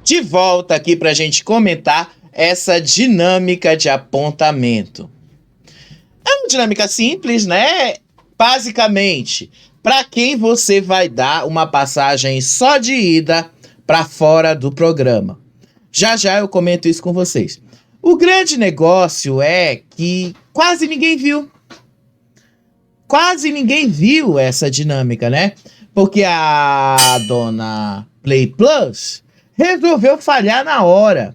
De volta aqui para a gente comentar essa dinâmica de apontamento. É uma dinâmica simples, né? Basicamente, para quem você vai dar uma passagem só de ida para fora do programa. Já já eu comento isso com vocês. O grande negócio é que quase ninguém viu. Quase ninguém viu essa dinâmica, né? Porque a dona Play Plus resolveu falhar na hora.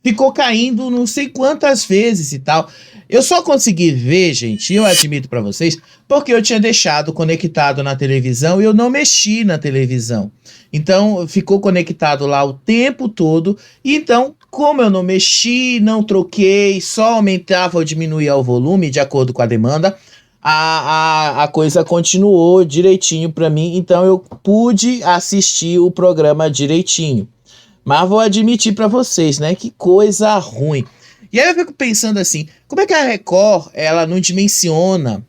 Ficou caindo não sei quantas vezes e tal. Eu só consegui ver, gente, eu admito pra vocês, porque eu tinha deixado conectado na televisão e eu não mexi na televisão. Então, ficou conectado lá o tempo todo. E então, como eu não mexi, não troquei, só aumentava ou diminuía o volume de acordo com a demanda, a coisa continuou direitinho pra mim. Então, eu pude assistir o programa direitinho. Mas vou admitir pra vocês, né? Que coisa ruim. E aí eu fico pensando assim, como é que a Record, ela não dimensiona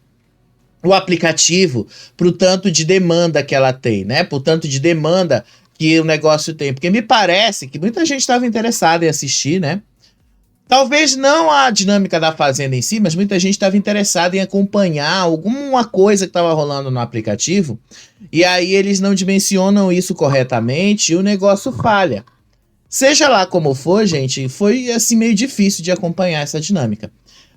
o aplicativo pro tanto de demanda que ela tem, né? Pro tanto de demanda que o negócio tem. Porque me parece que muita gente estava interessada em assistir, né? Talvez não a dinâmica da Fazenda em si, mas muita gente estava interessada em acompanhar alguma coisa que estava rolando no aplicativo. E aí eles não dimensionam isso corretamente e o negócio falha. Seja lá como for, gente, foi assim meio difícil de acompanhar essa dinâmica.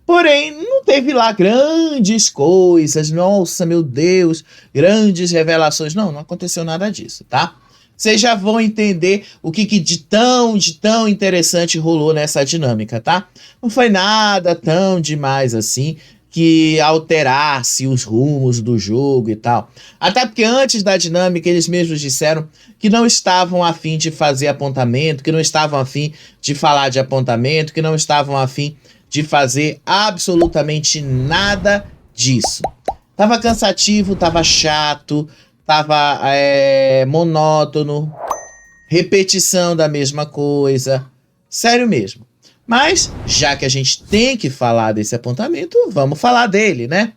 Porém, não teve lá grandes coisas, nossa, meu Deus, grandes revelações. Não aconteceu nada disso, tá? Vocês já vão entender o que de tão interessante rolou nessa dinâmica, tá? Não foi nada tão demais assim que alterasse os rumos do jogo e tal. Até porque antes da dinâmica eles mesmos disseram que não estavam a fim de fazer apontamento, que não estavam a fim de falar de apontamento, que não estavam a fim de fazer absolutamente nada disso. Tava cansativo, tava chato, tava monótono, repetição da mesma coisa, sério mesmo. Mas, já que a gente tem que falar desse apontamento, vamos falar dele, né?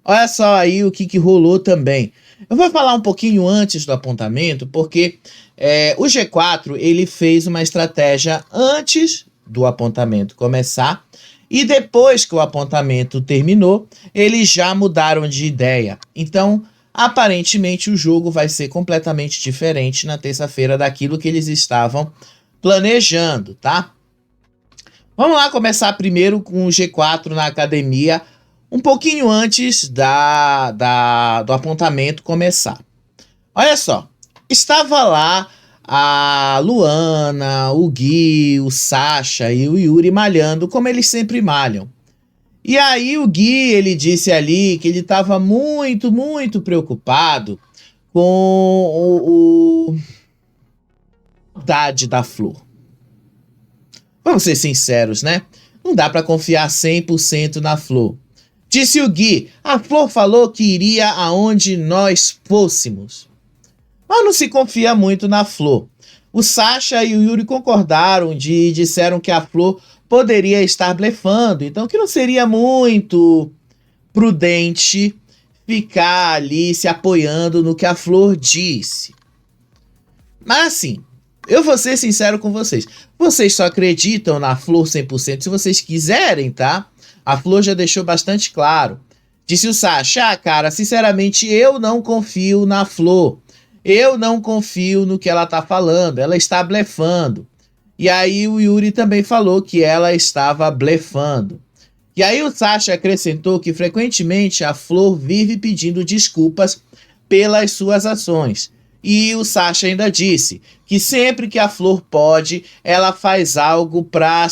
Olha só aí o que rolou também. Eu vou falar um pouquinho antes do apontamento, porque o G4 ele fez uma estratégia antes do apontamento começar, e depois que o apontamento terminou, eles já mudaram de ideia. Então, aparentemente, o jogo vai ser completamente diferente na terça-feira daquilo que eles estavam planejando, tá? Vamos lá começar primeiro com o G4 na academia, um pouquinho antes do apontamento começar. Olha só, estava lá a Luana, o Gui, o Sasha e o Yuri malhando como eles sempre malham. E aí o Gui, ele disse ali que ele estava muito preocupado com a idade da Flor. Vamos ser sinceros, né? Não dá pra confiar 100% na Flor. Disse o Gui, a Flor falou que iria aonde nós fôssemos. Mas não se confia muito na Flor. O Sasha e o Yuri concordaram e disseram que a Flor poderia estar blefando, então que não seria muito prudente ficar ali se apoiando no que a Flor disse. Mas assim, eu vou ser sincero com vocês. Vocês só acreditam na Flor 100% se vocês quiserem, tá? A Flor já deixou bastante claro. Disse o Sasha, cara, sinceramente eu não confio na Flor. Eu não confio no que ela tá falando. Ela está blefando. E aí o Yuri também falou que ela estava blefando. E aí o Sasha acrescentou que frequentemente a Flor vive pedindo desculpas pelas suas ações. E o Sasha ainda disse que sempre que a Flor pode, ela faz algo para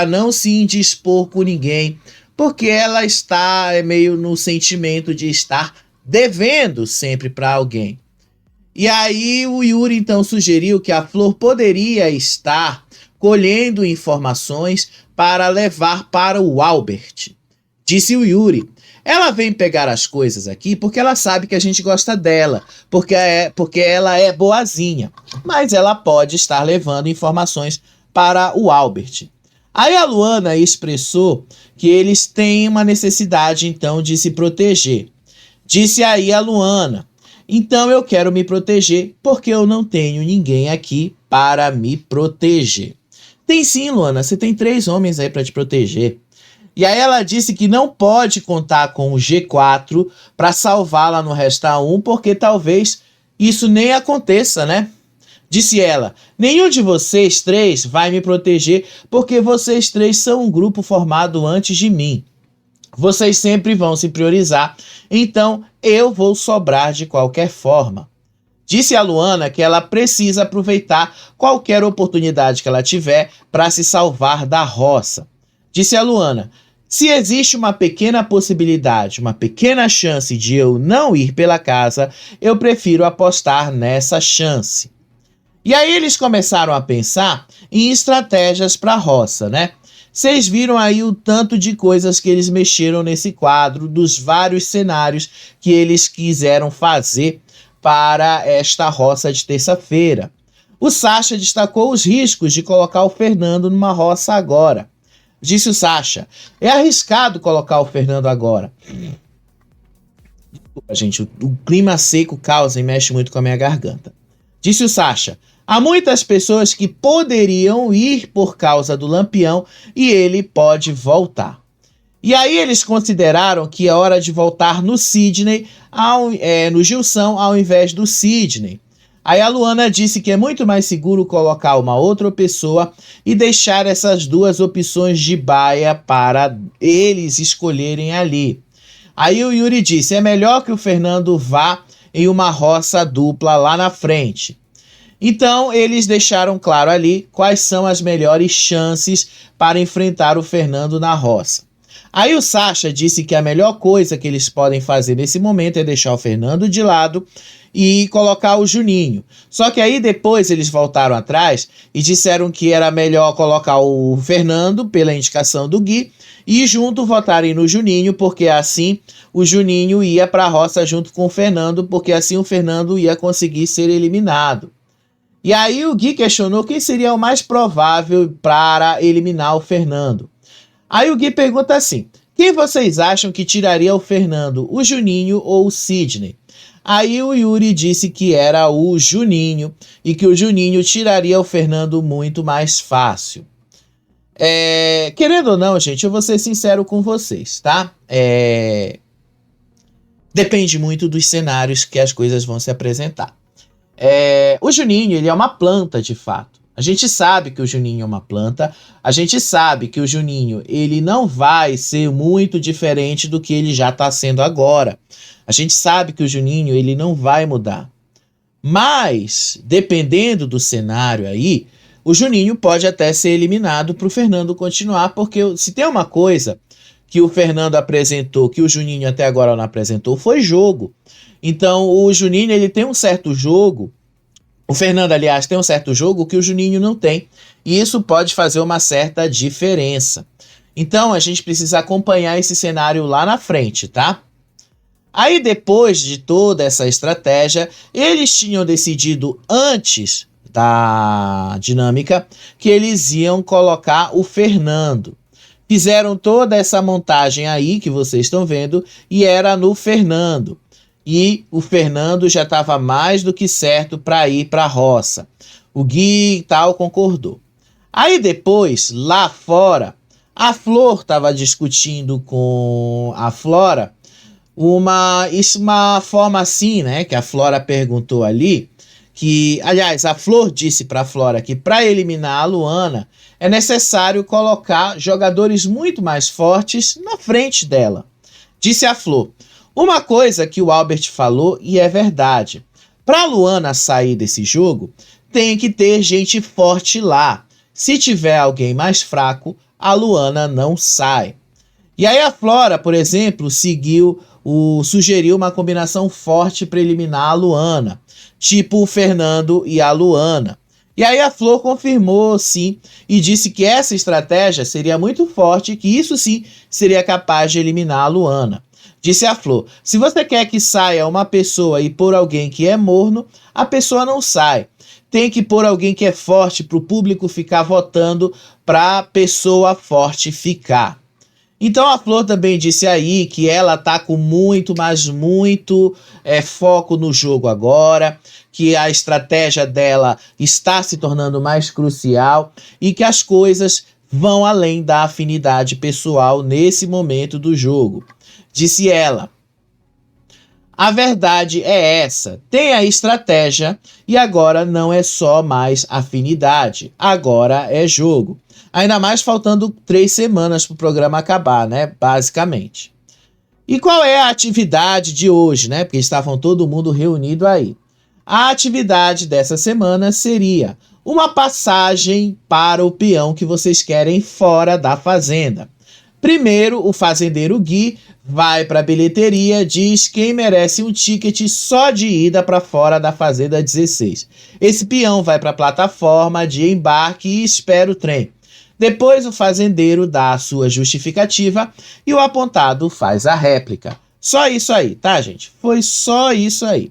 não se indispor com ninguém, porque ela está meio no sentimento de estar devendo sempre para alguém. E aí o Yuri então sugeriu que a Flor poderia estar colhendo informações para levar para o Albert. Disse o Yuri, ela vem pegar as coisas aqui porque ela sabe que a gente gosta dela, porque ela é boazinha, mas ela pode estar levando informações para o Albert. Aí a Luana expressou que eles têm uma necessidade então de se proteger. Disse aí a Luana, Então eu quero me proteger porque eu não tenho ninguém aqui para me proteger. Tem sim, Luana, você tem 3 homens aí para te proteger. E aí ela disse que não pode contar com o G4 para salvá-la no Resta 1, porque talvez isso nem aconteça, né? Disse ela, nenhum de vocês 3 vai me proteger porque vocês 3 são um grupo formado antes de mim. Vocês sempre vão se priorizar, então eu vou sobrar de qualquer forma. Disse a Luana que ela precisa aproveitar qualquer oportunidade que ela tiver para se salvar da roça. Disse a Luana, se existe uma pequena possibilidade, uma pequena chance de eu não ir pela casa, eu prefiro apostar nessa chance. E aí eles começaram a pensar em estratégias para a roça, né? Vocês viram aí o tanto de coisas que eles mexeram nesse quadro, dos vários cenários que eles quiseram fazer para esta roça de terça-feira. O Sasha destacou os riscos de colocar o Fernando numa roça agora. Disse o Sasha, é arriscado colocar o Fernando agora. Desculpa, gente, o clima seco causa e mexe muito com a minha garganta. Disse o Sasha, há muitas pessoas que poderiam ir por causa do Lampião e ele pode voltar. E aí eles consideraram que é hora de voltar no Sidney, no Gilson, ao invés do Sidney. Aí a Luana disse que é muito mais seguro colocar uma outra pessoa e deixar essas 2 opções de baia para eles escolherem ali. Aí o Yuri disse, é melhor que o Fernando vá em uma roça dupla lá na frente. Então, eles deixaram claro ali quais são as melhores chances para enfrentar o Fernando na roça. Aí o Sasha disse que a melhor coisa que eles podem fazer nesse momento é deixar o Fernando de lado e colocar o Juninho. Só que aí depois eles voltaram atrás e disseram que era melhor colocar o Fernando pela indicação do Gui e junto votarem no Juninho, porque assim o Juninho ia para a roça junto com o Fernando, porque assim o Fernando ia conseguir ser eliminado. E aí o Gui questionou quem seria o mais provável para eliminar o Fernando. Aí o Gui pergunta assim, quem vocês acham que tiraria o Fernando, o Juninho ou o Sidney? Aí o Yuri disse que era o Juninho e que o Juninho tiraria o Fernando muito mais fácil. Querendo ou não, gente, eu vou ser sincero com vocês, tá? Depende muito dos cenários que as coisas vão se apresentar. O Juninho, ele é uma planta, de fato. A gente sabe que o Juninho é uma planta, a gente sabe que o Juninho ele não vai ser muito diferente do que ele já está sendo agora. A gente sabe que o Juninho ele não vai mudar. Mas, dependendo do cenário aí, o Juninho pode até ser eliminado para o Fernando continuar, porque se tem uma coisa que o Fernando apresentou, que o Juninho até agora não apresentou, foi jogo. Então, o Juninho ele tem um certo jogo. O Fernando, aliás, tem um certo jogo que o Juninho não tem. E isso pode fazer uma certa diferença. Então, a gente precisa acompanhar esse cenário lá na frente, tá? Aí, depois de toda essa estratégia, eles tinham decidido antes da dinâmica que eles iam colocar o Fernando. Fizeram toda essa montagem aí que vocês estão vendo e era no Fernando. E o Fernando já estava mais do que certo para ir para a roça. O Gui e tal concordou. Aí depois, lá fora, a Flor estava discutindo com a Flora uma forma assim, né? Que a Flora perguntou ali, que, aliás, a Flor disse para a Flora que para eliminar a Luana é necessário colocar jogadores muito mais fortes na frente dela. Disse a Flor, uma coisa que o Albert falou e é verdade. Para a Luana sair desse jogo, tem que ter gente forte lá. Se tiver alguém mais fraco, a Luana não sai. E aí a Flora, por exemplo, sugeriu uma combinação forte para eliminar a Luana, tipo o Fernando e a Luana. E aí a Flor confirmou sim e disse que essa estratégia seria muito forte e que isso sim seria capaz de eliminar a Luana. Disse a Flor, se você quer que saia uma pessoa e pôr alguém que é morno, a pessoa não sai. Tem que pôr alguém que é forte para o público ficar votando para a pessoa forte ficar. Então a Flor também disse aí que ela tá com muito, mas muito foco no jogo agora, que a estratégia dela está se tornando mais crucial e que as coisas vão além da afinidade pessoal nesse momento do jogo. Disse ela: a verdade é essa, tem a estratégia e agora não é só mais afinidade, agora é jogo. Ainda mais faltando 3 semanas para o programa acabar, né? Basicamente. E qual é a atividade de hoje, né? Porque estavam todo mundo reunido aí. A atividade dessa semana seria uma passagem para o peão que vocês querem fora da fazenda. Primeiro, o fazendeiro Gui vai para a bilheteria, diz quem merece um ticket só de ida para fora da fazenda 16. Esse peão vai para a plataforma de embarque e espera o trem. Depois o fazendeiro dá a sua justificativa e o apontado faz a réplica. Só isso aí, tá, gente? Foi só isso aí.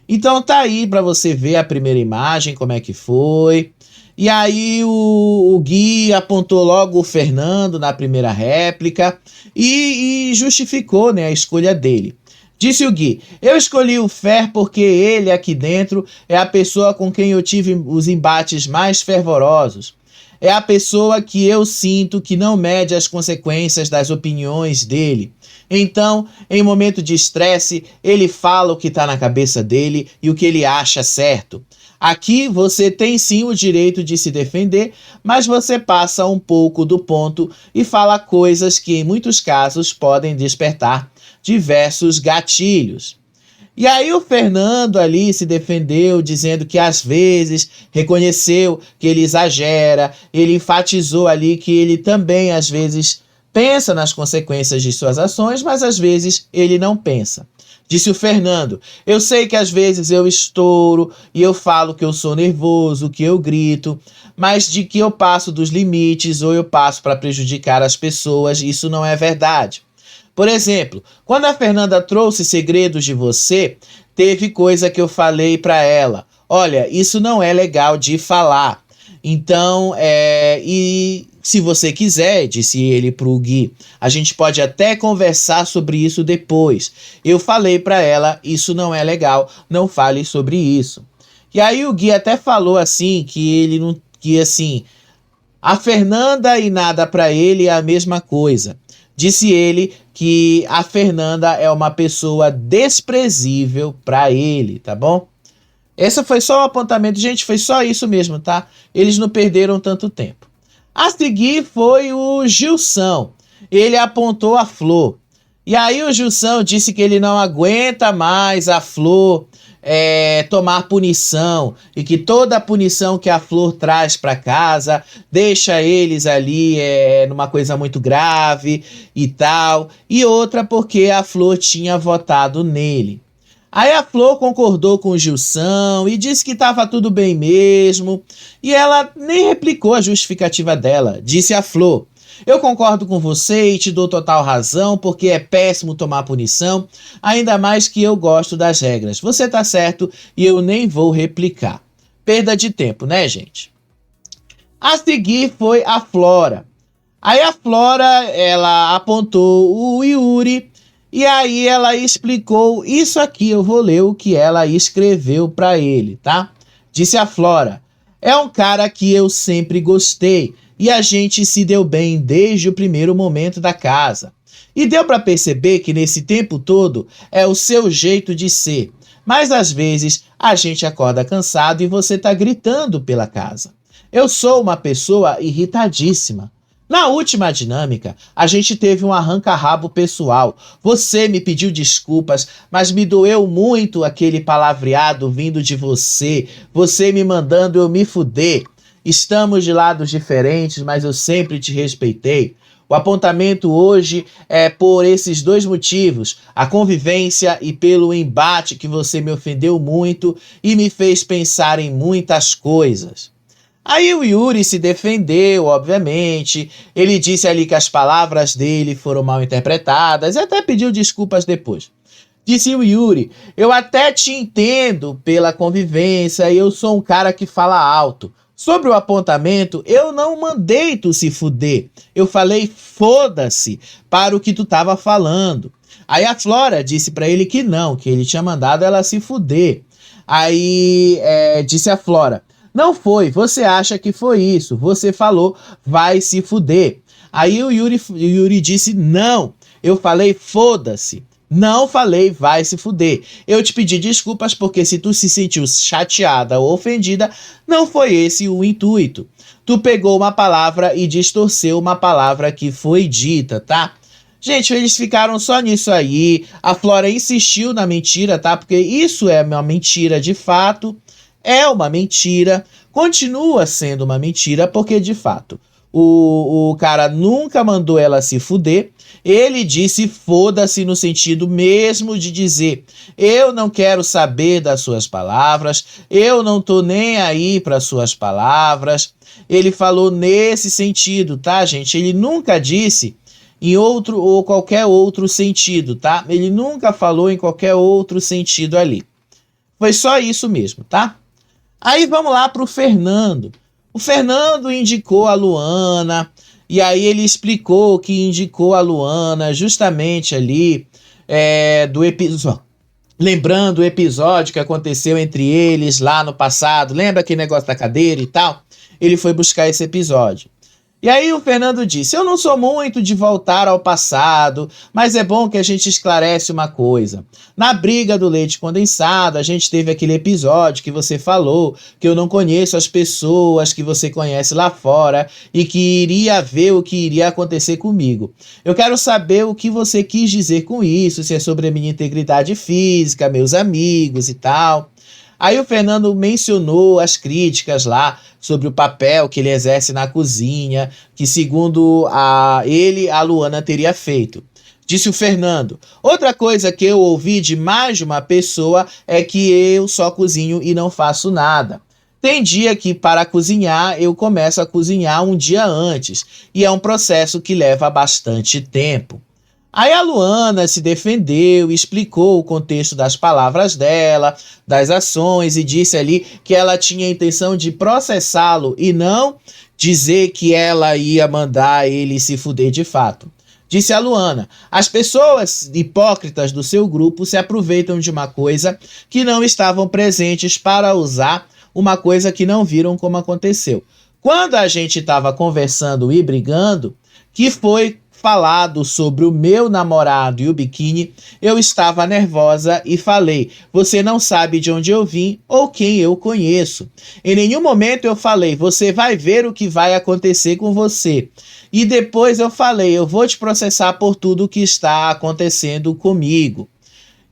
Então tá aí para você ver a primeira imagem, como é que foi. E aí o Gui apontou logo o Fernando na primeira réplica e justificou, né, a escolha dele. Disse o Gui: eu escolhi o Fer porque ele aqui dentro é a pessoa com quem eu tive os embates mais fervorosos. É a pessoa que eu sinto que não mede as consequências das opiniões dele. Então, em momento de estresse, ele fala o que está na cabeça dele e o que ele acha certo. Aqui você tem sim o direito de se defender, mas você passa um pouco do ponto e fala coisas que em muitos casos podem despertar diversos gatilhos. E aí o Fernando ali se defendeu, dizendo que às vezes reconheceu que ele exagera, ele enfatizou ali que ele também às vezes pensa nas consequências de suas ações, mas às vezes ele não pensa. Disse o Fernando: eu sei que às vezes eu estouro e eu falo que eu sou nervoso, que eu grito, mas de que eu passo dos limites ou eu passo para prejudicar as pessoas, isso não é verdade. Por exemplo, quando a Fernanda trouxe segredos de você, teve coisa que eu falei para ela: olha, isso não é legal de falar. Então, e se você quiser, disse ele pro Gui, a gente pode até conversar sobre isso depois. Eu falei para ela: isso não é legal, não fale sobre isso. E aí o Gui até falou assim que ele não, que assim, a Fernanda e nada para ele é a mesma coisa. Disse ele que a Fernanda é uma pessoa desprezível para ele, tá bom? Esse foi só o apontamento, gente, foi só isso mesmo, tá? Eles não perderam tanto tempo. A seguir foi o Gilson. Ele apontou a Flor. E aí o Gilson disse que ele não aguenta mais a Flor tomar punição e que toda a punição que a Flor traz para casa deixa eles ali numa coisa muito grave e tal. E outra porque a Flor tinha votado nele. Aí a Flor concordou com o Gilson e disse que estava tudo bem mesmo. E ela nem replicou a justificativa dela. Disse a Flor: eu concordo com você e te dou total razão, porque é péssimo tomar punição, ainda mais que eu gosto das regras. Você tá certo e eu nem vou replicar. Perda de tempo, né, gente? A seguir foi a Flora. Aí a Flora, ela apontou o Yuri e aí ela explicou isso aqui. Eu vou ler o que ela escreveu para ele, tá? Disse a Flora: é um cara que eu sempre gostei. E a gente se deu bem desde o primeiro momento da casa. E deu para perceber que nesse tempo todo é o seu jeito de ser. Mas às vezes a gente acorda cansado e você tá gritando pela casa. Eu sou uma pessoa irritadíssima. Na última dinâmica, a gente teve um arranca-rabo pessoal. Você me pediu desculpas, mas me doeu muito aquele palavreado vindo de você. Você me mandando eu me fuder. Estamos de lados diferentes, mas eu sempre te respeitei. O apontamento hoje é por esses dois motivos: a convivência e pelo embate que você me ofendeu muito e me fez pensar em muitas coisas. Aí o Yuri se defendeu, obviamente. Ele disse ali que as palavras dele foram mal interpretadas e até pediu desculpas depois. Disse o Yuri: eu até te entendo pela convivência e eu sou um cara que fala alto. Sobre o apontamento, eu não mandei tu se fuder. Eu falei foda-se para o que tu tava falando. Aí a Flora disse pra ele que não, que ele tinha mandado ela se fuder. Aí disse a Flora: não foi, você acha que foi isso. Você falou, vai se fuder. Aí o Yuri disse: não, eu falei foda-se. Não falei, vai se fuder. Eu te pedi desculpas porque se tu se sentiu chateada ou ofendida, não foi esse o intuito. Tu pegou uma palavra e distorceu uma palavra que foi dita, tá? Gente, eles ficaram só nisso aí. A Flora insistiu na mentira, tá? Porque isso é uma mentira de fato. É uma mentira. Continua sendo uma mentira porque, de fato, o cara nunca mandou ela se fuder. Ele disse foda-se no sentido mesmo de dizer: eu não quero saber das suas palavras, eu não tô nem aí para suas palavras. Ele falou nesse sentido, tá, gente? Ele nunca disse em outro ou qualquer outro sentido, tá? Ele nunca falou em qualquer outro sentido ali. Foi só isso mesmo, tá? Aí vamos lá pro Fernando. O Fernando indicou a Luana, e aí ele explicou que indicou a Luana justamente ali do episódio. Lembrando o episódio que aconteceu entre eles lá no passado. Lembra aquele negócio da cadeira e tal? Ele foi buscar esse episódio. E aí o Fernando disse: eu não sou muito de voltar ao passado, mas é bom que a gente esclarece uma coisa. Na briga do leite condensado, a gente teve aquele episódio que você falou que eu não conheço as pessoas que você conhece lá fora e que iria ver o que iria acontecer comigo. Eu quero saber o que você quis dizer com isso, se é sobre a minha integridade física, meus amigos e tal. Aí o Fernando mencionou as críticas lá sobre o papel que ele exerce na cozinha, que segundo a Luana teria feito. Disse o Fernando: outra coisa que eu ouvi de mais de uma pessoa é que eu só cozinho e não faço nada. Tem dia que para cozinhar eu começo a cozinhar um dia antes, e é um processo que leva bastante tempo. Aí a Luana se defendeu, explicou o contexto das palavras dela, das ações, e disse ali que ela tinha a intenção de processá-lo e não dizer que ela ia mandar ele se fuder de fato. Disse a Luana: as pessoas hipócritas do seu grupo se aproveitam de uma coisa que não estavam presentes para usar uma coisa que não viram como aconteceu. Quando a gente estava conversando e brigando, que foi falado sobre o meu namorado e o biquíni, eu estava nervosa e falei: você não sabe de onde eu vim ou quem eu conheço. Em nenhum momento eu falei: você vai ver o que vai acontecer com você. E depois eu falei: eu vou te processar por tudo o que está acontecendo comigo.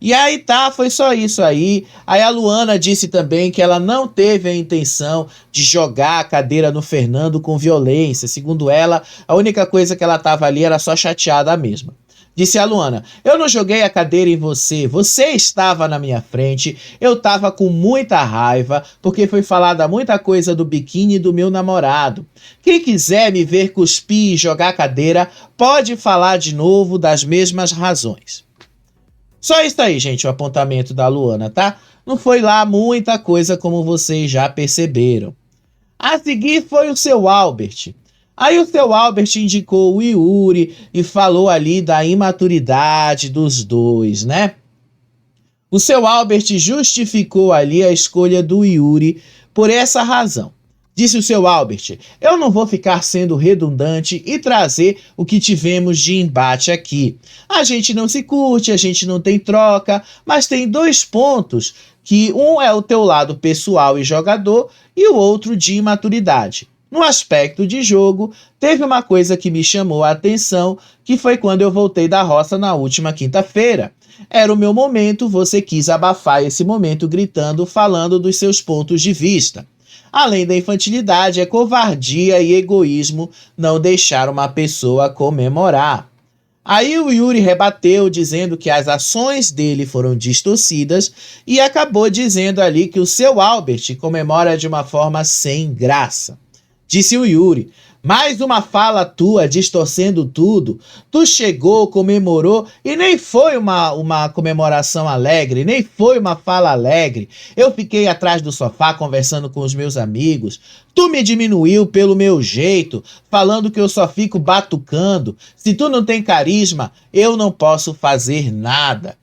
E aí tá, foi só isso aí. Aí a Luana disse também que ela não teve a intenção de jogar a cadeira no Fernando com violência. Segundo ela, a única coisa que ela tava ali era só chateada mesmo. Disse a Luana: eu não joguei a cadeira em você, você estava na minha frente, eu tava com muita raiva, porque foi falada muita coisa do biquíni do meu namorado. Quem quiser me ver cuspir e jogar a cadeira, pode falar de novo das mesmas razões. Só isso aí, gente, o apontamento da Luana, tá? Não foi lá muita coisa como vocês já perceberam. A seguir foi o seu Albert. Aí o seu Albert indicou o Yuri e falou ali da imaturidade dos dois, né? O seu Albert justificou ali a escolha do Yuri por essa razão. Disse o seu Albert: eu não vou ficar sendo redundante e trazer o que tivemos de embate aqui. A gente não se curte, a gente não tem troca, mas tem dois pontos, que um é o teu lado pessoal e jogador e o outro de imaturidade. No aspecto de jogo, teve uma coisa que me chamou a atenção, que foi quando eu voltei da roça na última quinta-feira. Era o meu momento, você quis abafar esse momento gritando, falando dos seus pontos de vista. Além da infantilidade, é covardia e egoísmo não deixar uma pessoa comemorar. Aí o Yuri rebateu, dizendo que as ações dele foram distorcidas e acabou dizendo ali que o seu Albert comemora de uma forma sem graça. Disse o Yuri: Mais uma fala tua distorcendo tudo. Tu chegou, comemorou e nem foi uma comemoração alegre, nem foi uma fala alegre. Eu fiquei atrás do sofá conversando com os meus amigos. Tu me diminuiu pelo meu jeito, falando que eu só fico batucando. Se tu não tem carisma, eu não posso fazer nada.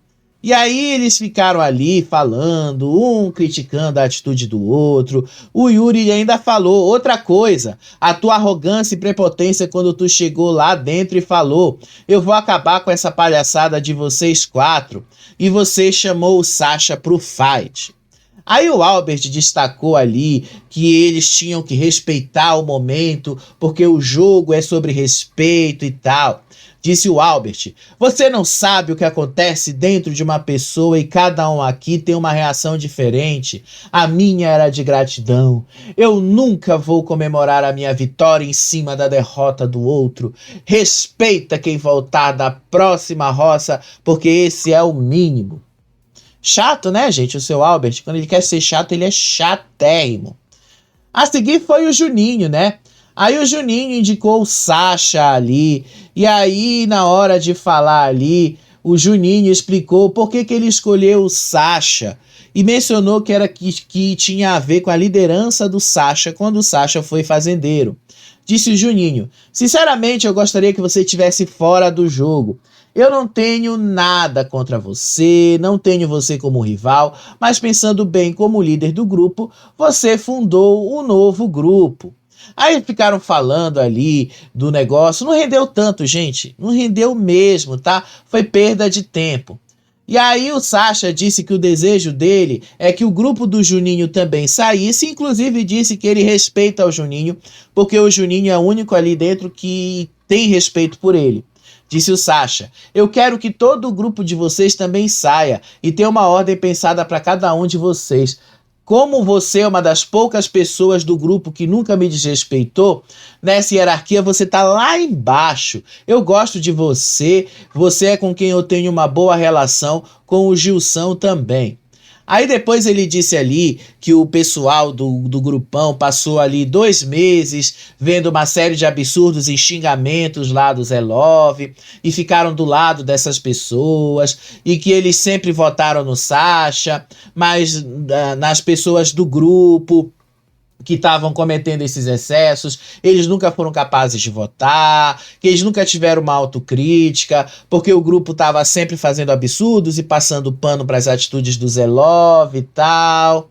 E aí eles ficaram ali falando, um criticando a atitude do outro. O Yuri ainda falou outra coisa, a tua arrogância e prepotência quando tu chegou lá dentro e falou: eu vou acabar com essa palhaçada de vocês quatro. E você chamou o Sasha pro fight. Aí o Albert destacou ali que eles tinham que respeitar o momento, porque o jogo é sobre respeito e tal. Disse o Albert: você não sabe o que acontece dentro de uma pessoa e cada um aqui tem uma reação diferente. A minha era de gratidão. Eu nunca vou comemorar a minha vitória em cima da derrota do outro. Respeita quem voltar da próxima roça, porque esse é o mínimo. Chato, né, gente? O seu Albert, quando ele quer ser chato, ele é chatérrimo. A seguir foi o Juninho, né? Aí o Juninho indicou o Sasha ali. E aí, na hora de falar ali, o Juninho explicou por que ele escolheu o Sasha. E mencionou que era que tinha a ver com a liderança do Sasha quando o Sasha foi fazendeiro. Disse o Juninho: sinceramente, eu gostaria que você estivesse fora do jogo. Eu não tenho nada contra você, não tenho você como rival, mas pensando bem como líder do grupo, você fundou um novo grupo. Aí ficaram falando ali do negócio, não rendeu tanto, gente, não rendeu mesmo, tá? Foi perda de tempo. E aí o Sasha disse que o desejo dele é que o grupo do Juninho também saísse, inclusive disse que ele respeita o Juninho, porque o Juninho é o único ali dentro que tem respeito por ele. Disse o Sasha: eu quero que todo o grupo de vocês também saia e tenha uma ordem pensada para cada um de vocês. Como você é uma das poucas pessoas do grupo que nunca me desrespeitou, nessa hierarquia você tá lá embaixo. Eu gosto de você, você é com quem eu tenho uma boa relação, com o Gilson também. Aí depois ele disse ali que o pessoal do grupão passou ali 2 meses vendo uma série de absurdos e xingamentos lá do Zé Love e ficaram do lado dessas pessoas e que eles sempre votaram no Sasha, mas nas pessoas do grupo que estavam cometendo esses excessos, eles nunca foram capazes de votar, que eles nunca tiveram uma autocrítica, porque o grupo estava sempre fazendo absurdos e passando pano para as atitudes do Zé Love e tal.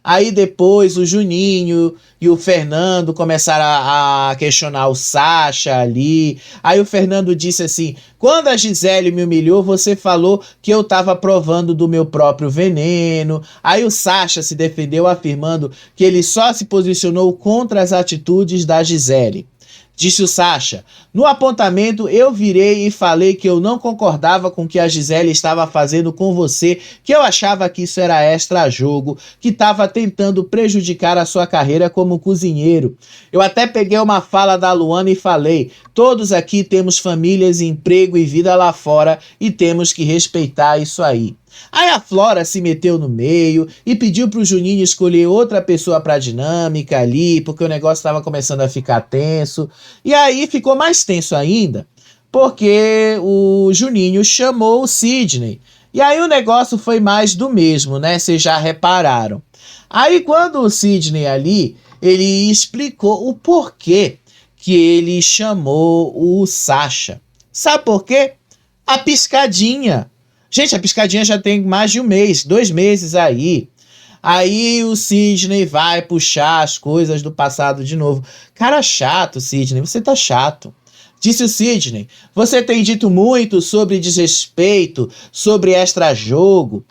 Aí depois o Juninho e o Fernando começaram a questionar o Sasha ali. Aí o Fernando disse assim: quando a Gisele me humilhou, você falou que eu estava provando do meu próprio veneno. Aí o Sasha se defendeu afirmando que ele só se posicionou contra as atitudes da Gisele. Disse o Sasha: no apontamento eu virei e falei que eu não concordava com o que a Gisele estava fazendo com você, que eu achava que isso era extra-jogo, que estava tentando prejudicar a sua carreira como cozinheiro. Eu até peguei uma fala da Luana e falei: todos aqui temos famílias, emprego e vida lá fora e temos que respeitar isso aí. Aí a Flora se meteu no meio e pediu pro Juninho escolher outra pessoa pra dinâmica ali, porque o negócio estava começando a ficar tenso. E aí ficou mais tenso ainda, porque o Juninho chamou o Sidney. E aí o negócio foi mais do mesmo, né? Vocês já repararam. Aí quando o Sidney ali, ele explicou o porquê que ele chamou o Sasha. Sabe por quê? A piscadinha. Gente, a piscadinha já tem mais de 1 mês, 2 meses aí. Aí o Sidney vai puxar as coisas do passado de novo. Cara chato, Sidney, você tá chato. Disse o Sidney: você tem dito muito sobre desrespeito, sobre extra-jogo.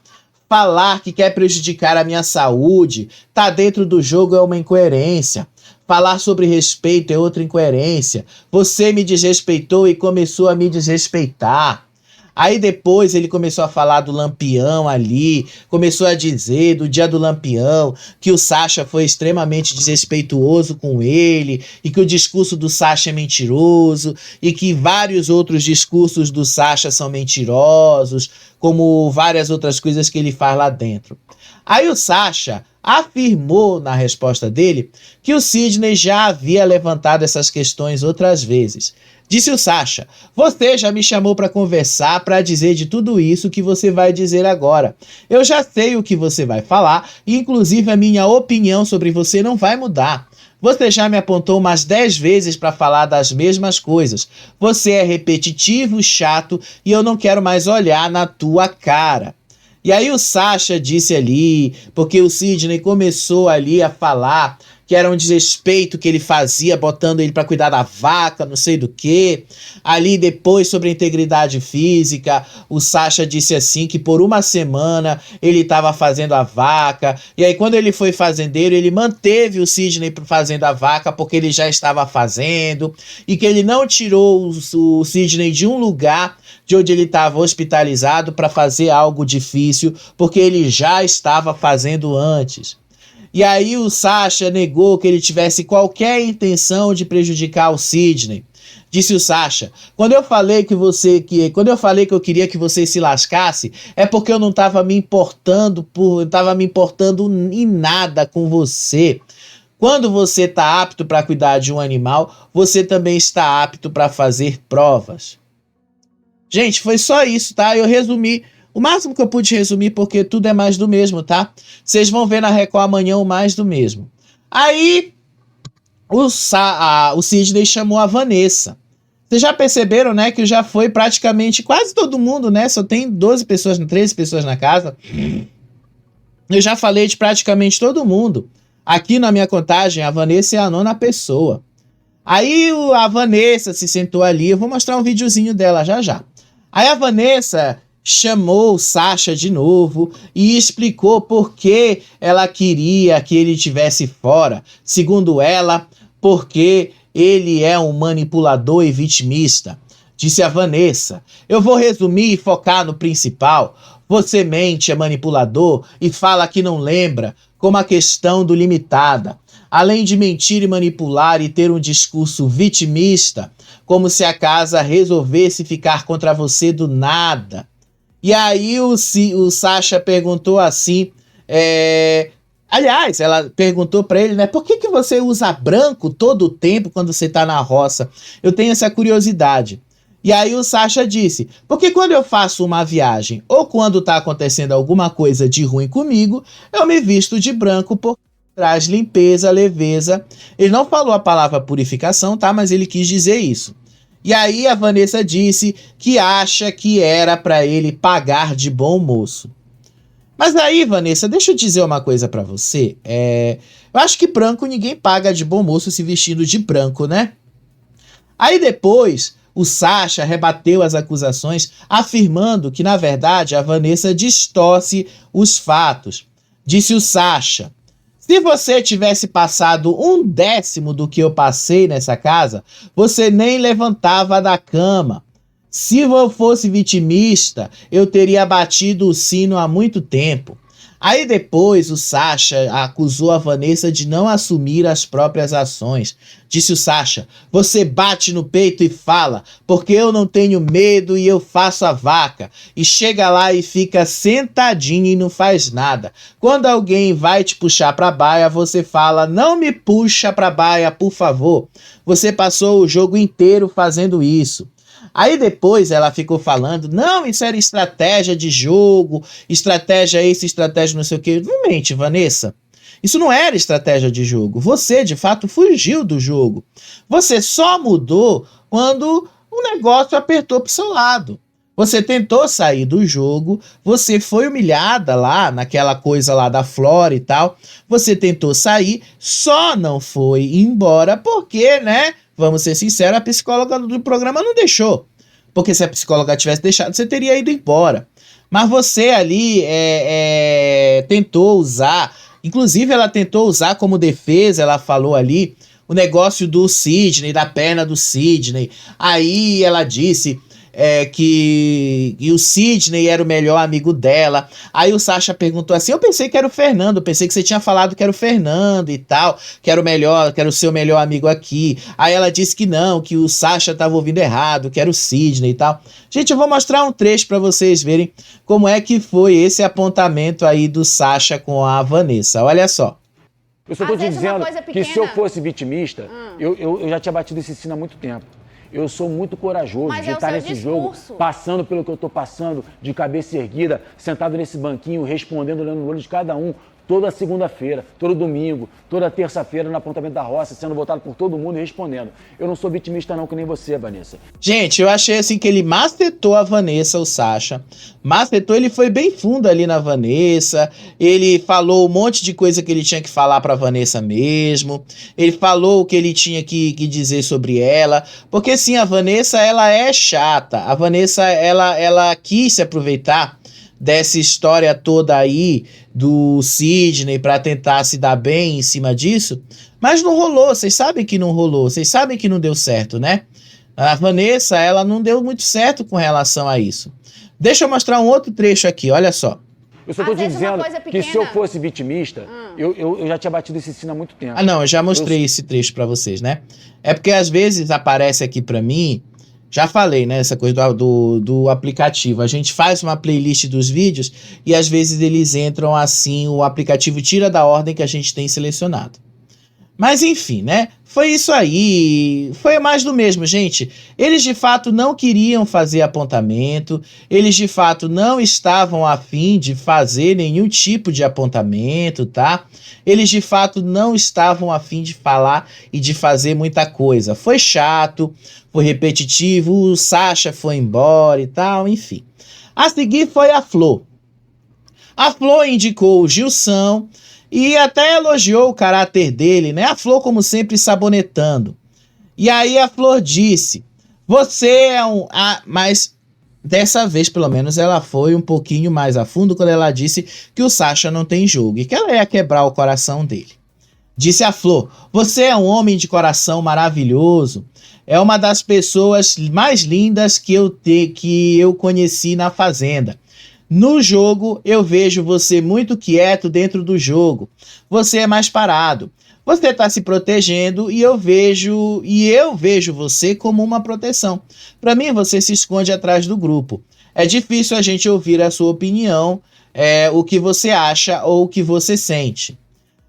Falar que quer prejudicar a minha saúde, tá dentro do jogo é uma incoerência. Falar sobre respeito é outra incoerência. Você me desrespeitou e começou a me desrespeitar. Aí depois ele começou a falar do Lampião ali, começou a dizer do dia do Lampião, que o Sasha foi extremamente desrespeituoso com ele, e que o discurso do Sasha é mentiroso, e que vários outros discursos do Sasha são mentirosos, como várias outras coisas que ele faz lá dentro. Aí o Sasha afirmou na resposta dele que o Sidney já havia levantado essas questões outras vezes. Disse o Sasha: você já me chamou para conversar, para dizer de tudo isso que você vai dizer agora. Eu já sei o que você vai falar, e inclusive a minha opinião sobre você não vai mudar. Você já me apontou umas 10 vezes para falar das mesmas coisas. Você é repetitivo, chato, e eu não quero mais olhar na tua cara. E aí o Sasha disse ali, porque o Sidney começou ali a falar que era um desrespeito que ele fazia, botando ele para cuidar da vaca, não sei do que. Ali depois, sobre a integridade física, o Sasha disse assim que por uma semana ele estava fazendo a vaca, e aí quando ele foi fazendeiro, ele manteve o Sidney fazendo a vaca porque ele já estava fazendo, e que ele não tirou o Sidney de um lugar de onde ele estava hospitalizado para fazer algo difícil, porque ele já estava fazendo antes. E aí o Sasha negou que ele tivesse qualquer intenção de prejudicar o Sidney. Disse o Sasha: quando eu falei que eu queria que você se lascasse, é porque eu não estava me importando em nada com você. Quando você está apto para cuidar de um animal, você também está apto para fazer provas. Gente, foi só isso, tá? Eu resumi o máximo que eu pude resumir, porque tudo é mais do mesmo, tá? Vocês vão ver na Record amanhã o mais do mesmo. Aí, o Sidney chamou a Vanessa. Vocês já perceberam, né, que já foi praticamente quase todo mundo, né? Só tem 13 pessoas na casa. Eu já falei de praticamente todo mundo. Aqui na minha contagem, a Vanessa é a 9ª pessoa. Aí a Vanessa se sentou ali. Eu vou mostrar um videozinho dela já já. Aí a Vanessa chamou o Sasha de novo e explicou por que ela queria que ele estivesse fora. Segundo ela, porque ele é um manipulador e vitimista. Disse a Vanessa: eu vou resumir e focar no principal. Você mente, é manipulador e fala que não lembra, como a questão do limitada. Além de mentir e manipular e ter um discurso vitimista, como se a casa resolvesse ficar contra você do nada. E aí o Sasha perguntou assim, aliás, ela perguntou pra ele, né, por que você usa branco todo o tempo quando você tá na roça? Eu tenho essa curiosidade. E aí o Sasha disse: porque quando eu faço uma viagem ou quando tá acontecendo alguma coisa de ruim comigo, eu me visto de branco porque traz limpeza, leveza. Ele não falou a palavra purificação, tá? Mas ele quis dizer isso. E aí a Vanessa disse que acha que era pra ele pagar de bom moço. Mas aí, Vanessa, deixa eu dizer uma coisa pra você. Eu acho que branco ninguém paga de bom moço se vestindo de branco, né? Aí depois o Sasha rebateu as acusações, afirmando que, na verdade, a Vanessa distorce os fatos. Disse o Sasha: se você tivesse passado 1/10 do que eu passei nessa casa, você nem levantava da cama. Se eu fosse vitimista, eu teria batido o sino há muito tempo. Aí depois o Sasha acusou a Vanessa de não assumir as próprias ações. Disse o Sasha: você bate no peito e fala, porque eu não tenho medo e eu faço a vaca. E chega lá e fica sentadinho e não faz nada. Quando alguém vai te puxar pra baia, você fala: não me puxa pra baia, por favor. Você passou o jogo inteiro fazendo isso. Aí depois ela ficou falando: não, isso era estratégia de jogo, estratégia isso, estratégia não sei o que. Não mente, Vanessa. Isso não era estratégia de jogo. Você, de fato, fugiu do jogo. Você só mudou quando o negócio apertou pro seu lado. Você tentou sair do jogo, você foi humilhada lá, naquela coisa lá da Flora e tal. Você tentou sair, só não foi embora porque, né? Vamos ser sinceros, a psicóloga do programa não deixou. Porque se a psicóloga tivesse deixado, você teria ido embora. Mas você ali tentou usar, inclusive ela tentou usar como defesa, ela falou ali, o negócio do Sidney, da perna do Sidney. Aí ela disse que o Sidney era o melhor amigo dela. Aí o Sasha perguntou assim, eu pensei que era o Fernando, pensei que você tinha falado que era o Fernando e tal, que era o melhor, que era o seu melhor amigo aqui. Aí ela disse que não, que o Sasha tava ouvindo errado, que era o Sidney e tal. Gente, eu vou mostrar um trecho pra vocês verem como é que foi esse apontamento aí do Sasha com a Vanessa. Olha só. Eu só tô te dizendo que se eu fosse vitimista, eu já tinha batido esse sino há muito tempo. Eu sou muito corajoso de estar nesse jogo, passando pelo que eu tô passando, de cabeça erguida, sentado nesse banquinho, respondendo, olhando no olho de cada um, toda segunda-feira, todo domingo, toda terça-feira no apontamento da roça, sendo votado por todo mundo e respondendo. Eu não sou vitimista não, que nem você, Vanessa. Gente, eu achei assim que ele macetou a Vanessa, o Sasha. Macetou, ele foi bem fundo ali na Vanessa. Ele falou um monte de coisa que ele tinha que falar pra Vanessa mesmo. Ele falou o que ele tinha que dizer sobre ela. Porque sim, a Vanessa, ela é chata. A Vanessa, ela quis se aproveitar dessa história toda aí do Sidney para tentar se dar bem em cima disso, mas não rolou, vocês sabem que não rolou, vocês sabem que não deu certo, né? A Vanessa, ela não deu muito certo com relação a isso. Deixa eu mostrar um outro trecho aqui, olha só. Eu só tô te dizendo que se eu fosse vitimista, eu já tinha batido esse sino há muito tempo. Ah não, eu já mostrei esse trecho para vocês, né? É porque às vezes aparece aqui para mim. Já falei, né, essa coisa do aplicativo. A gente faz uma playlist dos vídeos e às vezes eles entram assim, o aplicativo tira da ordem que a gente tem selecionado. Mas enfim, né? Foi isso aí. Foi mais do mesmo, gente. Eles de fato não queriam fazer apontamento. Eles de fato não estavam a fim de fazer nenhum tipo de apontamento, tá? Eles de fato não estavam a fim de falar e de fazer muita coisa. Foi chato, foi repetitivo, o Sasha foi embora e tal, enfim. A seguir foi a Flor. A Flor indicou o Gilson e até elogiou o caráter dele, né? A Flor, como sempre, sabonetando. E aí a Flor disse, você é um... mas dessa vez, pelo menos, ela foi um pouquinho mais a fundo quando ela disse que o Sasha não tem jogo e que ela ia quebrar o coração dele. Disse a Flor, você é um homem de coração maravilhoso, é uma das pessoas mais lindas que eu conheci na Fazenda. No jogo, eu vejo você muito quieto dentro do jogo. Você é mais parado. Você está se protegendo e eu vejo você como uma proteção. Para mim, você se esconde atrás do grupo. É difícil a gente ouvir a sua opinião, o que você acha ou o que você sente.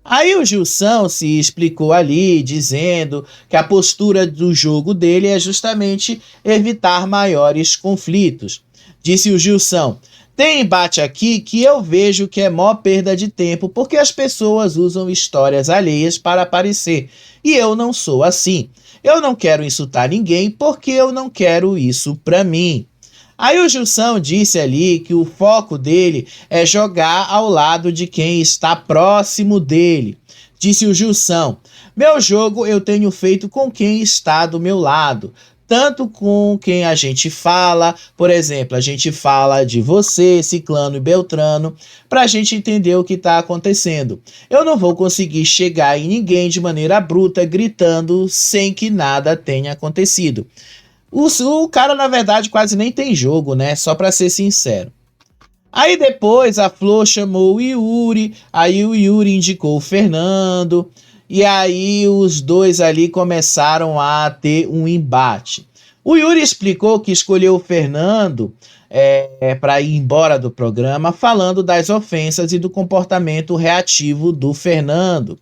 Aí o Gilson se explicou ali, dizendo que a postura do jogo dele é justamente evitar maiores conflitos. Disse o Gilson, tem embate aqui que eu vejo que é mó perda de tempo, porque as pessoas usam histórias alheias para aparecer. E eu não sou assim. Eu não quero insultar ninguém, porque eu não quero isso pra mim. Aí o Gilson disse ali que o foco dele é jogar ao lado de quem está próximo dele. Disse o Gilson, meu jogo eu tenho feito com quem está do meu lado. Tanto com quem a gente fala, por exemplo, a gente fala de você, Ciclano e Beltrano, para a gente entender o que está acontecendo. Eu não vou conseguir chegar em ninguém de maneira bruta, gritando, sem que nada tenha acontecido. O cara, na verdade, quase nem tem jogo, né? Só para ser sincero. Aí depois a Flor chamou o Yuri, aí o Yuri indicou o Fernando, e aí os dois ali começaram a ter um embate. O Yuri explicou que escolheu o Fernando para ir embora do programa, falando das ofensas e do comportamento reativo do Fernando.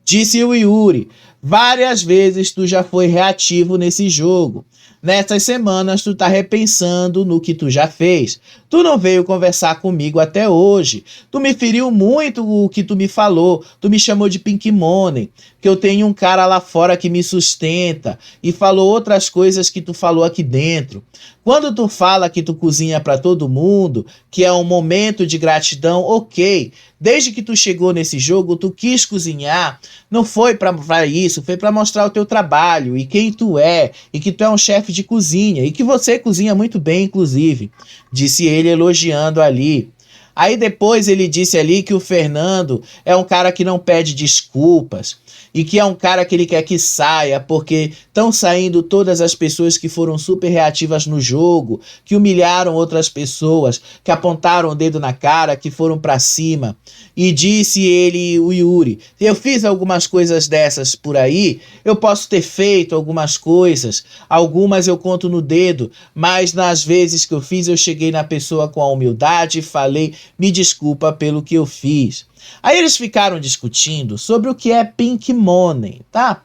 Disse o Yuri, várias vezes tu já foi reativo nesse jogo. Nessas semanas tu tá repensando no que tu já fez. Tu não veio conversar comigo até hoje. Tu me feriu muito o que tu me falou. Tu me chamou de Pink Money, que eu tenho um cara lá fora que me sustenta, e falou outras coisas que tu falou aqui dentro. Quando tu fala que tu cozinha pra todo mundo, que é um momento de gratidão, ok. Desde que tu chegou nesse jogo, tu quis cozinhar, não foi pra isso, foi pra mostrar o teu trabalho e quem tu é, e que tu é um chefe de cozinha, e que você cozinha muito bem, inclusive. Disse ele elogiando ali. Aí depois ele disse ali que o Fernando é um cara que não pede desculpas, e que é um cara que ele quer que saia, porque estão saindo todas as pessoas que foram super reativas no jogo, que humilharam outras pessoas, que apontaram o dedo na cara, que foram pra cima. E disse ele, o Yuri, eu fiz algumas coisas dessas por aí, eu posso ter feito algumas coisas, algumas eu conto no dedo, mas nas vezes que eu fiz, eu cheguei na pessoa com a humildade e falei, me desculpa pelo que eu fiz. Aí eles ficaram discutindo sobre o que é Pink Money, tá?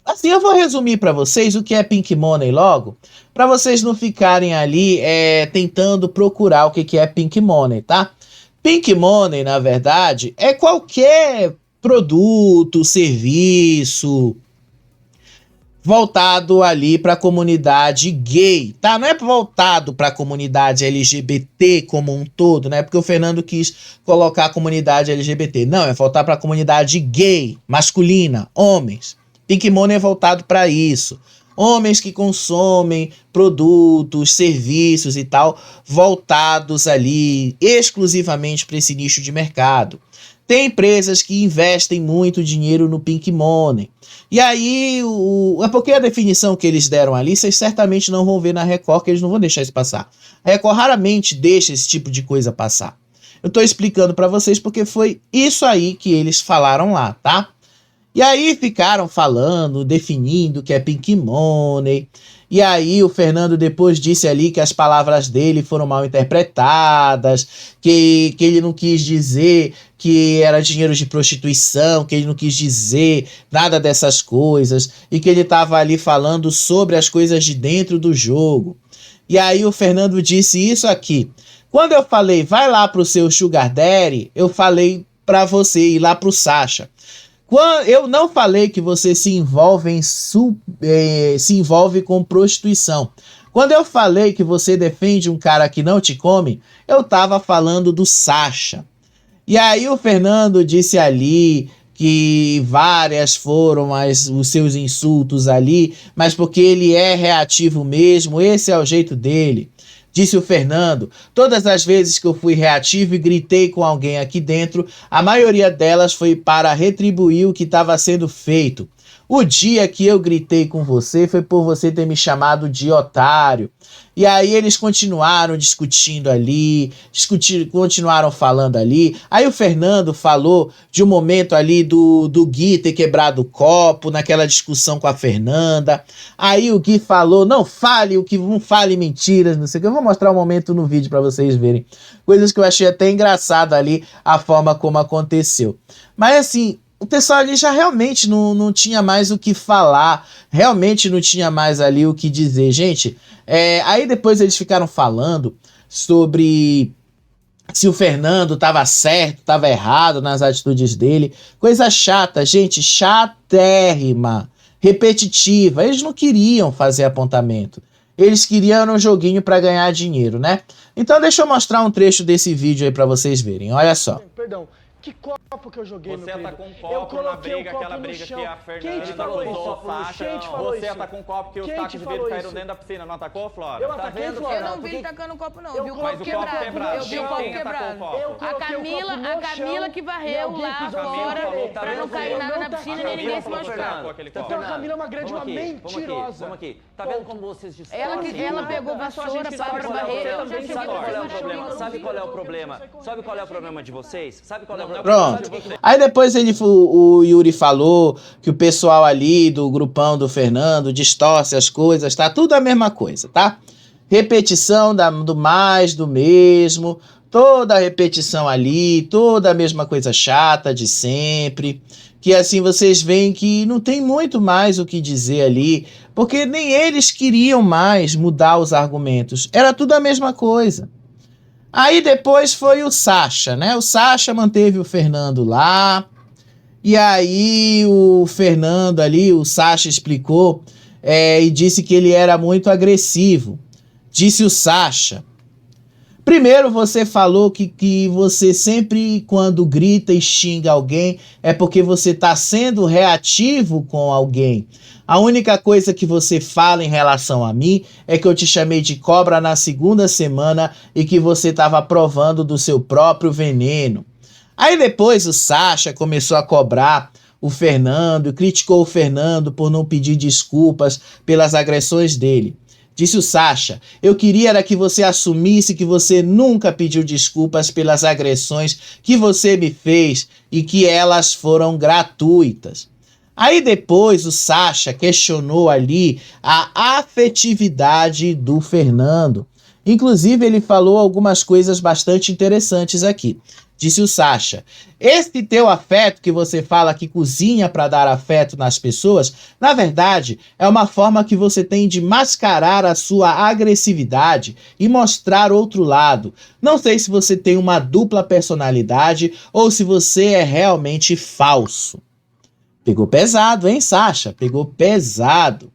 Assim, eu vou resumir para vocês o que é Pink Money logo, para vocês não ficarem ali tentando procurar o que é Pink Money, tá? Pink Money, na verdade, é qualquer produto, serviço voltado ali para a comunidade gay, tá? Não é voltado para a comunidade LGBT como um todo, né? Porque o Fernando quis colocar a comunidade LGBT. Não, é voltar para a comunidade gay, masculina, homens. Pink Money é voltado para isso. Homens que consomem produtos, serviços e tal, voltados ali exclusivamente para esse nicho de mercado. Tem empresas que investem muito dinheiro no Pink Money. E aí, é porque a definição que eles deram ali, vocês certamente não vão ver na Record, que eles não vão deixar isso passar. A Record raramente deixa esse tipo de coisa passar. Eu tô explicando para vocês porque foi isso aí que eles falaram lá, tá? E aí ficaram falando, definindo o que é Pink Money. E aí o Fernando depois disse ali que as palavras dele foram mal interpretadas, que ele não quis dizer que era dinheiro de prostituição, que ele não quis dizer nada dessas coisas, e que ele estava ali falando sobre as coisas de dentro do jogo. E aí o Fernando disse isso aqui. Quando eu falei, vai lá pro seu Sugar Daddy, eu falei para você ir lá pro Sasha. Eu não falei que você se envolve com prostituição. Quando eu falei que você defende um cara que não te come, eu tava falando do Sasha. E aí o Fernando disse ali que várias foram os seus insultos ali, mas porque ele é reativo mesmo, esse é o jeito dele. Disse o Fernando, todas as vezes que eu fui reativo e gritei com alguém aqui dentro, a maioria delas foi para retribuir o que estava sendo feito. O dia que eu gritei com você foi por você ter me chamado de otário. E aí eles continuaram discutindo ali, continuaram falando ali. Aí o Fernando falou de um momento ali do Gui ter quebrado o copo naquela discussão com a Fernanda. Aí o Gui falou, não fale mentiras, não sei o que. Eu vou mostrar um momento no vídeo para vocês verem. Coisas que eu achei até engraçado ali, a forma como aconteceu. Mas assim, o pessoal ali já realmente não tinha mais o que falar, realmente não tinha mais ali o que dizer. Gente, aí depois eles ficaram falando sobre se o Fernando estava certo, estava errado nas atitudes dele. Coisa chata, gente, chatérrima, repetitiva. Eles não queriam fazer apontamento. Eles queriam um joguinho para ganhar dinheiro, né? Então deixa eu mostrar um trecho desse vídeo aí para vocês verem. Olha só. Perdão. Que copo que eu joguei, você meu querido? Você tá com um copo na briga, aquela briga que a Fernanda usou faixa. Você tá com um copo que os tacos de vidro caíram dentro da piscina, não atacou, Flora? Eu ataquei, Flora? Eu não vi ele tacando o copo, não. Eu vi o copo quebrado. Eu vi o copo quebrado. A Camila que varreu lá fora pra não cair nada na piscina e ninguém se machucar. Então a Camila é uma grande mentirosa. Vamos aqui. Tá vendo como vocês distorcem? Ela pegou vassoura, pá pra varrer. Sabe qual é o problema? Sabe qual é o problema? Sabe qual é o problema de vocês? Sabe qual é o problema? Pronto. Aí depois o Yuri falou que o pessoal ali do grupão do Fernando distorce as coisas, tá? Tudo a mesma coisa, tá? Repetição do mais, do mesmo, toda a repetição ali, toda a mesma coisa chata de sempre. Que assim vocês veem que não tem muito mais o que dizer ali, porque nem eles queriam mais mudar os argumentos. Era tudo a mesma coisa. Aí depois foi o Sasha, né? O Sasha manteve o Fernando lá. E aí o Fernando ali, o Sasha explicou e disse que ele era muito agressivo. Disse o Sasha. Primeiro você falou que você sempre quando grita e xinga alguém é porque você está sendo reativo com alguém. A única coisa que você fala em relação a mim é que eu te chamei de cobra na segunda semana e que você estava provando do seu próprio veneno. Aí depois o Sasha começou a cobrar o Fernando, criticou o Fernando por não pedir desculpas pelas agressões dele. Disse o Sasha: eu queria era que você assumisse que você nunca pediu desculpas pelas agressões que você me fez e que elas foram gratuitas. Aí depois o Sasha questionou ali a afetividade do Fernando. Inclusive ele falou algumas coisas bastante interessantes aqui. Disse o Sasha: esse teu afeto que você fala que cozinha para dar afeto nas pessoas, na verdade, é uma forma que você tem de mascarar a sua agressividade e mostrar outro lado. Não sei se você tem uma dupla personalidade ou se você é realmente falso. Pegou pesado, hein, Sasha? Pegou pesado.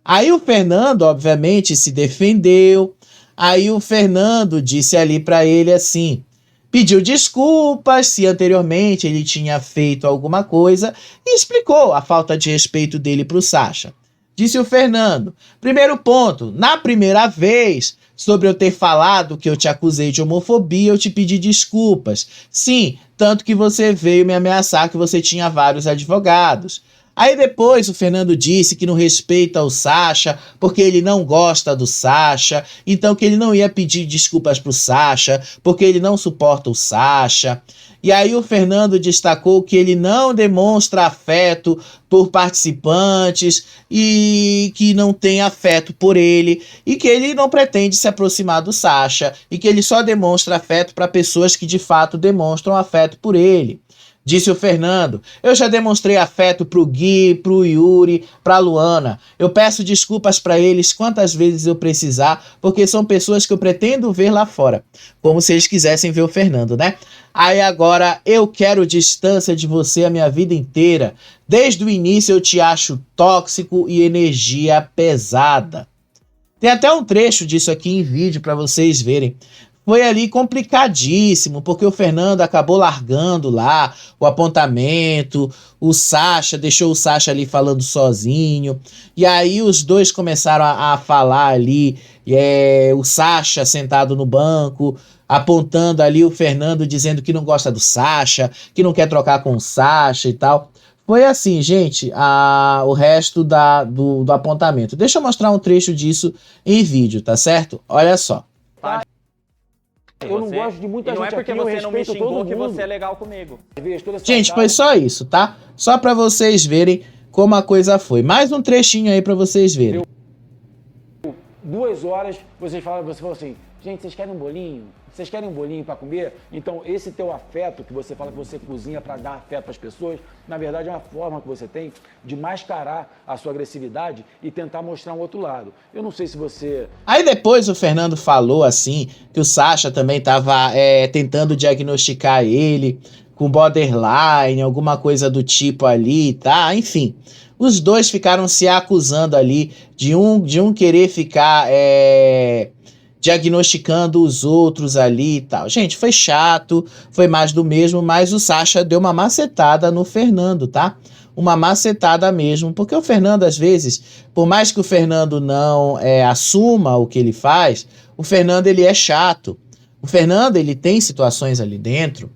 Aí o Fernando, obviamente, se defendeu. Aí o Fernando disse ali para ele assim... pediu desculpas se anteriormente ele tinha feito alguma coisa e explicou a falta de respeito dele para o Sasha. Disse o Fernando: primeiro ponto, na primeira vez, sobre eu ter falado que eu te acusei de homofobia, eu te pedi desculpas. Sim, tanto que você veio me ameaçar que você tinha vários advogados. Aí depois o Fernando disse que não respeita o Sasha, porque ele não gosta do Sasha, então que ele não ia pedir desculpas pro Sasha, porque ele não suporta o Sasha. E aí o Fernando destacou que ele não demonstra afeto por participantes e que não tem afeto por ele, e que ele não pretende se aproximar do Sasha, e que ele só demonstra afeto para pessoas que de fato demonstram afeto por ele. Disse o Fernando: eu já demonstrei afeto pro Gui, pro Yuri, pra Luana. Eu peço desculpas pra eles quantas vezes eu precisar, porque são pessoas que eu pretendo ver lá fora. Como se eles quisessem ver o Fernando, né? Aí agora, eu quero distância de você a minha vida inteira. Desde o início eu te acho tóxico e energia pesada. Tem até um trecho disso aqui em vídeo pra vocês verem. Foi ali complicadíssimo, porque o Fernando acabou largando lá o apontamento, o Sasha, deixou o Sasha ali falando sozinho, e aí os dois começaram a falar ali, o Sasha sentado no banco, apontando ali o Fernando, dizendo que não gosta do Sasha, que não quer trocar com o Sasha e tal. Foi assim, gente, o resto do apontamento. Deixa eu mostrar um trecho disso em vídeo, tá certo? Olha só. Eu não gosto de muita gente. Não é porque você não me xingou que você é legal comigo. Gente, foi só isso, tá? Só pra vocês verem como a coisa foi. Mais um trechinho aí pra vocês verem. 2 horas, você falou assim: gente, vocês querem um bolinho? Vocês querem um bolinho para comer? Então, esse teu afeto que você fala que você cozinha para dar afeto para as pessoas, na verdade é uma forma que você tem de mascarar a sua agressividade e tentar mostrar um outro lado. Eu não sei se você... Aí depois o Fernando falou assim, que o Sasha também estava tentando diagnosticar ele com borderline, alguma coisa do tipo ali, tá? Enfim, os dois ficaram se acusando ali de um querer ficar... diagnosticando os outros ali e tal. Gente, foi chato, foi mais do mesmo, mas o Sasha deu uma macetada no Fernando, tá? Uma macetada mesmo, porque o Fernando, às vezes, por mais que o Fernando não assuma o que ele faz, o Fernando, ele é chato. O Fernando, ele tem situações ali dentro.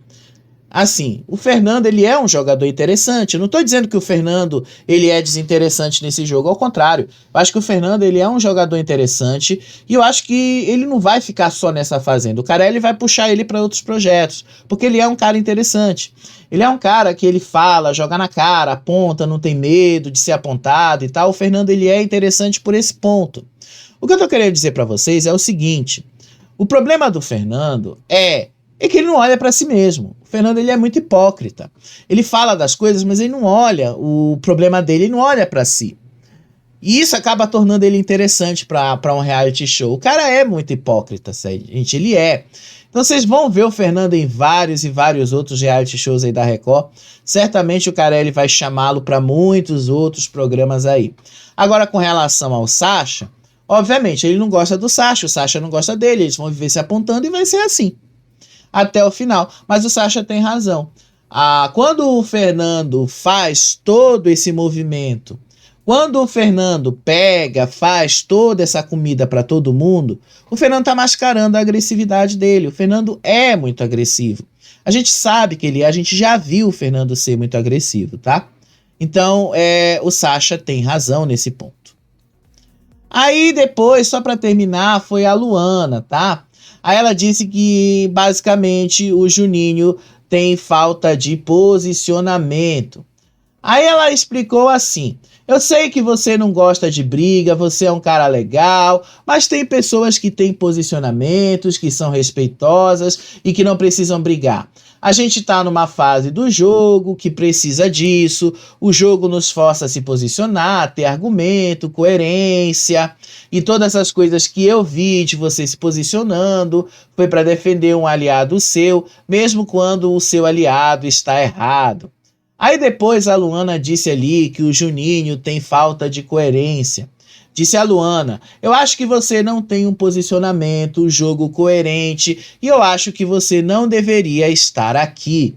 Assim, o Fernando, ele é um jogador interessante. Eu não tô dizendo que o Fernando, ele é desinteressante nesse jogo, ao contrário. Eu acho que o Fernando, ele é um jogador interessante e eu acho que ele não vai ficar só nessa fazenda. O Carelli vai puxar ele para outros projetos, porque ele é um cara interessante. Ele é um cara que ele fala, joga na cara, aponta, não tem medo de ser apontado e tal. O Fernando, ele é interessante por esse ponto. O que eu tô querendo dizer para vocês é o seguinte: o problema do Fernando é que ele não olha para si mesmo. O Fernando, ele é muito hipócrita. Ele fala das coisas, mas ele não olha o problema dele, ele não olha para si. E isso acaba tornando ele interessante para um reality show. O cara é muito hipócrita, gente, ele é. Então vocês vão ver o Fernando em vários e vários outros reality shows aí da Record. Certamente o Carelli vai chamá-lo para muitos outros programas aí. Agora, com relação ao Sasha, obviamente ele não gosta do Sasha, o Sasha não gosta dele, eles vão viver se apontando e vai ser assim até o final. Mas o Sasha tem razão. Quando o Fernando faz todo esse movimento, quando o Fernando faz toda essa comida para todo mundo, o Fernando tá mascarando a agressividade dele. O Fernando é muito agressivo. A gente sabe que ele é, a gente já viu o Fernando ser muito agressivo, tá? Então, o Sasha tem razão nesse ponto. Aí depois, só para terminar, foi a Luana, tá? Aí ela disse que basicamente o Juninho tem falta de posicionamento. Aí ela explicou assim: eu sei que você não gosta de briga, você é um cara legal, mas tem pessoas que têm posicionamentos, que são respeitosas e que não precisam brigar. A gente tá numa fase do jogo que precisa disso, o jogo nos força a se posicionar, ter argumento, coerência, e todas as coisas que eu vi de você se posicionando foi para defender um aliado seu, mesmo quando o seu aliado está errado. Aí depois a Luana disse ali que o Juninho tem falta de coerência. Disse a Luana: eu acho que você não tem um posicionamento, um jogo coerente, e eu acho que você não deveria estar aqui.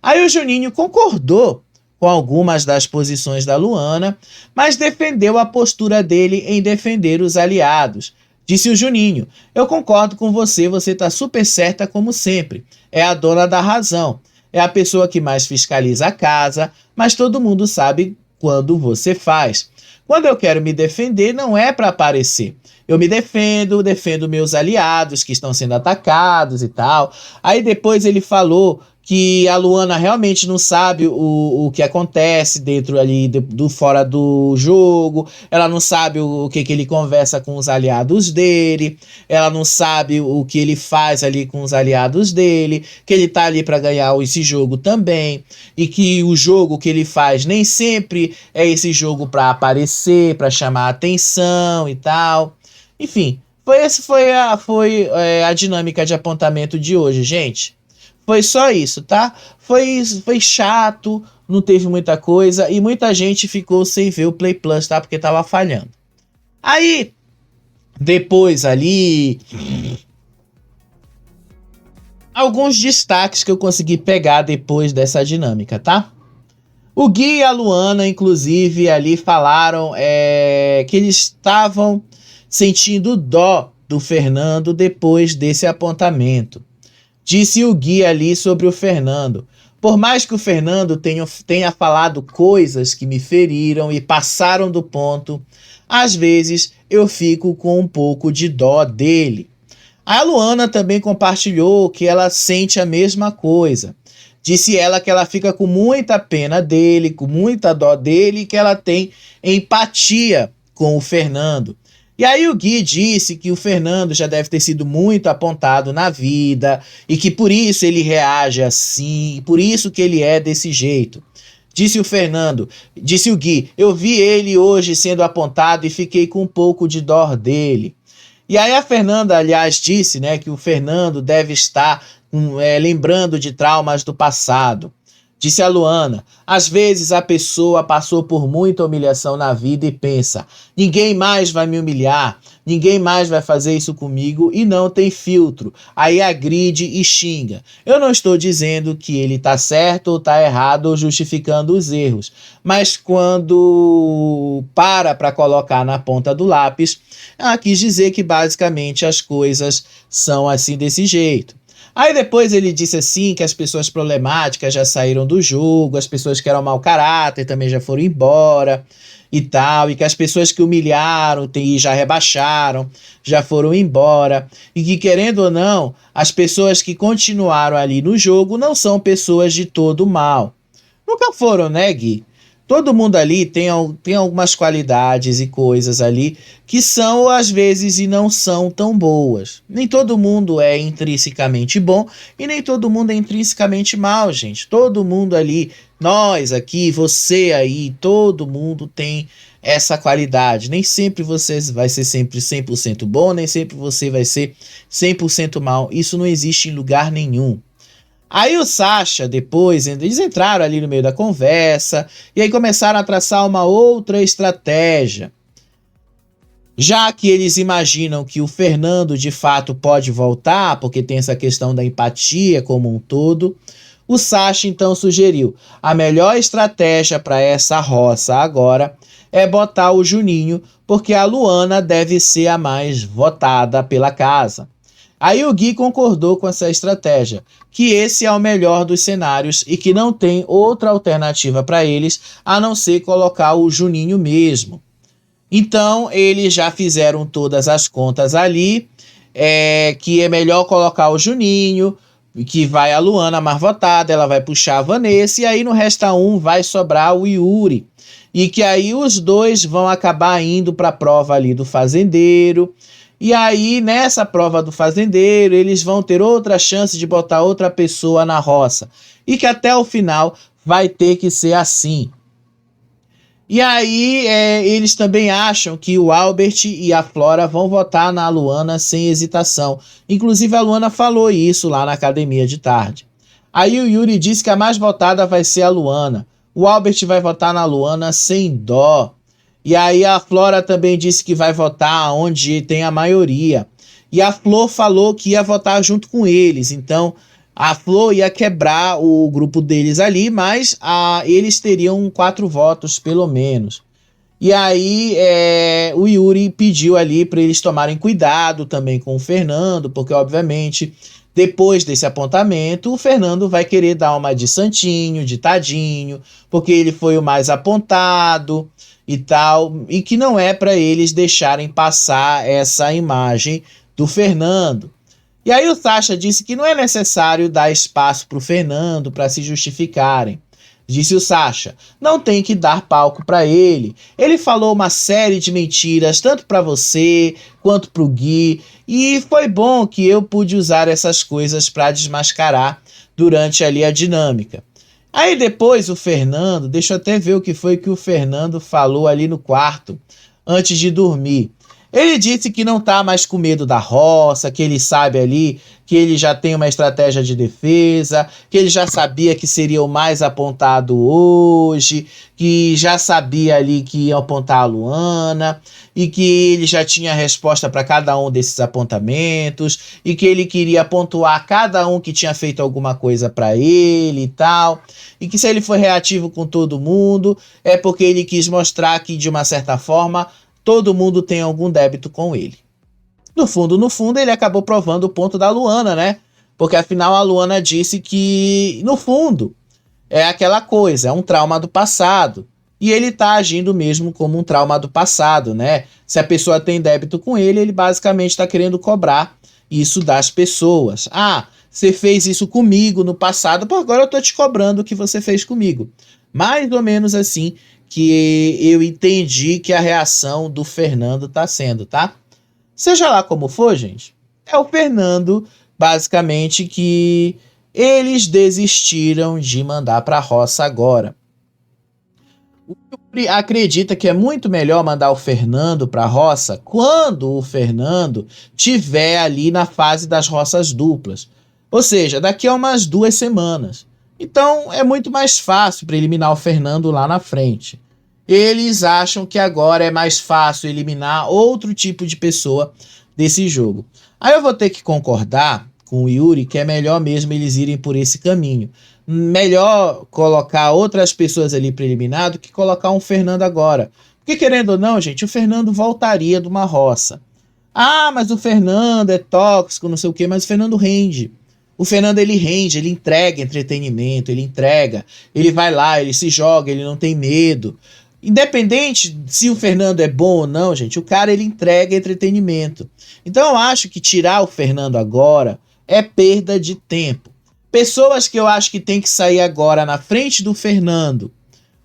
Aí o Juninho concordou com algumas das posições da Luana, mas defendeu a postura dele em defender os aliados. Disse o Juninho: eu concordo com você, você tá super certa como sempre, é a dona da razão. É a pessoa que mais fiscaliza a casa, mas todo mundo sabe quando você faz. Quando eu quero me defender, não é para aparecer. Eu me defendo meus aliados que estão sendo atacados e tal. Aí depois ele falou que a Luana realmente não sabe o que acontece dentro ali do fora do jogo, ela não sabe o que ele conversa com os aliados dele, ela não sabe o que ele faz ali com os aliados dele, que ele tá ali para ganhar esse jogo também, e que o jogo que ele faz nem sempre é esse jogo para aparecer, para chamar a atenção e tal. Enfim, foi a dinâmica de apontamento de hoje, gente. Foi só isso, tá? Foi chato, não teve muita coisa e muita gente ficou sem ver o Play Plus, tá? Porque tava falhando. Aí, depois ali, alguns destaques que eu consegui pegar depois dessa dinâmica, tá? O Gui e a Luana, inclusive, ali falaram que eles estavam sentindo dó do Fernando depois desse apontamento. Disse o Gui ali sobre o Fernando: por mais que o Fernando tenha falado coisas que me feriram e passaram do ponto, às vezes eu fico com um pouco de dó dele. A Luana também compartilhou que ela sente a mesma coisa. Disse ela que ela fica com muita pena dele, com muita dó dele, e que ela tem empatia com o Fernando. E aí o Gui disse que o Fernando já deve ter sido muito apontado na vida e que por isso ele reage assim, por isso que ele é desse jeito. Disse o Gui: eu vi ele hoje sendo apontado e fiquei com um pouco de dó dele. E aí a Fernanda, aliás, disse, né, que o Fernando deve estar lembrando de traumas do passado. Disse a Luana: às vezes a pessoa passou por muita humilhação na vida e pensa: ninguém mais vai me humilhar, ninguém mais vai fazer isso comigo, e não tem filtro. Aí agride e xinga. Eu não estou dizendo que ele tá certo ou tá errado ou justificando os erros, mas quando para colocar na ponta do lápis, ela quis dizer que basicamente as coisas são assim desse jeito. Aí depois ele disse assim que as pessoas problemáticas já saíram do jogo, as pessoas que eram mau caráter também já foram embora e tal, e que as pessoas que humilharam e já rebaixaram já foram embora, e que, querendo ou não, as pessoas que continuaram ali no jogo não são pessoas de todo mal. Nunca foram, né, Gui? Todo mundo ali tem algumas qualidades e coisas ali que são, às vezes, e não são tão boas. Nem todo mundo é intrinsecamente bom e nem todo mundo é intrinsecamente mal, gente. Todo mundo ali, nós aqui, você aí, todo mundo tem essa qualidade. Nem sempre você vai ser sempre 100% bom, nem sempre você vai ser 100% mal. Isso não existe em lugar nenhum. Aí o Sasha, depois, eles entraram ali no meio da conversa e aí começaram a traçar uma outra estratégia. Já que eles imaginam que o Fernando de fato pode voltar, porque tem essa questão da empatia como um todo, o Sasha então sugeriu: a melhor estratégia para essa roça agora é botar o Juninho, porque a Luana deve ser a mais votada pela casa. Aí o Gui concordou com essa estratégia, que esse é o melhor dos cenários e que não tem outra alternativa para eles a não ser colocar o Juninho mesmo. Então eles já fizeram todas as contas ali, que é melhor colocar o Juninho, que vai a Luana mais votada, ela vai puxar a Vanessa, e aí no Resta 1 vai sobrar o Yuri. E que aí os dois vão acabar indo para a prova ali do fazendeiro. E aí nessa prova do fazendeiro eles vão ter outra chance de botar outra pessoa na roça. E que até o final vai ter que ser assim. E aí eles também acham que o Albert e a Flora vão votar na Luana sem hesitação. Inclusive a Luana falou isso lá na academia de tarde. Aí o Yuri disse que a mais votada vai ser a Luana. O Albert vai votar na Luana sem dó. E aí a Flora também disse que vai votar onde tem a maioria. E a Flor falou que ia votar junto com eles. Então a Flor ia quebrar o grupo deles ali, mas eles teriam 4 votos pelo menos. E aí o Yuri pediu ali para eles tomarem cuidado também com o Fernando, porque obviamente depois desse apontamento o Fernando vai querer dar uma de santinho, de tadinho, porque ele foi o mais apontado e tal, e que não é para eles deixarem passar essa imagem do Fernando. E aí o Sasha disse que não é necessário dar espaço para o Fernando para se justificarem. Disse o Sasha, não tem que dar palco para ele. Ele falou uma série de mentiras, tanto para você quanto para o Gui, e foi bom que eu pude usar essas coisas para desmascarar durante ali a dinâmica. Aí depois o Fernando, deixa eu até ver o que foi que o Fernando falou ali no quarto, antes de dormir. Ele disse que não tá mais com medo da roça, que ele sabe ali que ele já tem uma estratégia de defesa, que ele já sabia que seria o mais apontado hoje, que já sabia ali que ia apontar a Luana, e que ele já tinha resposta para cada um desses apontamentos, e que ele queria pontuar cada um que tinha feito alguma coisa para ele e tal, e que se ele foi reativo com todo mundo, é porque ele quis mostrar que, de uma certa forma, todo mundo tem algum débito com ele. No fundo, ele acabou provando o ponto da Luana, né? Porque afinal a Luana disse que, no fundo, é aquela coisa, é um trauma do passado. E ele tá agindo mesmo como um trauma do passado, né? Se a pessoa tem débito com ele, ele basicamente está querendo cobrar isso das pessoas. Ah, você fez isso comigo no passado, pô, agora eu tô te cobrando o que você fez comigo. Mais ou menos assim que eu entendi que a reação do Fernando tá sendo, tá? Seja lá como for, gente, é o Fernando, basicamente, que eles desistiram de mandar pra roça agora. O Yuri acredita que é muito melhor mandar o Fernando pra roça quando o Fernando tiver ali na fase das roças duplas. Ou seja, daqui a umas 2 semanas. Então é muito mais fácil para eliminar o Fernando lá na frente. Eles acham que agora é mais fácil eliminar outro tipo de pessoa desse jogo. Aí eu vou ter que concordar com o Yuri que é melhor mesmo eles irem por esse caminho. Melhor colocar outras pessoas ali para eliminar do que colocar um Fernando agora. Porque querendo ou não, gente, o Fernando voltaria de uma roça. Ah, mas o Fernando é tóxico, não sei o quê, mas o Fernando rende. O Fernando, ele rende, ele entrega entretenimento, ele entrega, ele vai lá, ele se joga, ele não tem medo. Independente se o Fernando é bom ou não, gente, o cara, ele entrega entretenimento. Então eu acho que tirar o Fernando agora é perda de tempo. Pessoas que eu acho que tem que sair agora na frente do Fernando.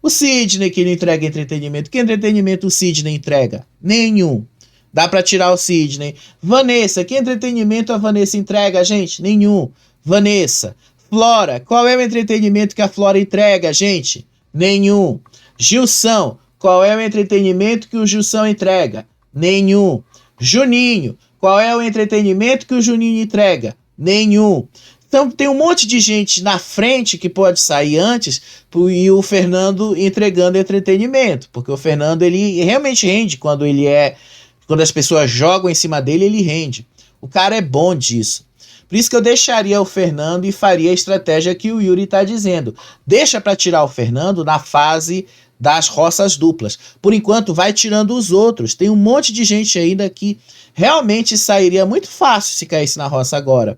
O Sidney, que ele entrega entretenimento. Que entretenimento o Sidney entrega? Nenhum. Dá pra tirar o Sidney. Vanessa, que entretenimento a Vanessa entrega, gente? Nenhum. Vanessa. Flora, qual é o entretenimento que a Flora entrega, gente? Nenhum. Gilson, qual é o entretenimento que o Gilson entrega? Nenhum. Juninho, qual é o entretenimento que o Juninho entrega? Nenhum. Então tem um monte de gente na frente que pode sair antes e o Fernando entregando entretenimento, porque o Fernando, ele realmente rende quando as pessoas jogam em cima dele, ele rende. O cara é bom disso. Por isso que eu deixaria o Fernando e faria a estratégia que o Yuri está dizendo. Deixa para tirar o Fernando na fase das roças duplas. Por enquanto, vai tirando os outros. Tem um monte de gente ainda que realmente sairia muito fácil se caísse na roça agora.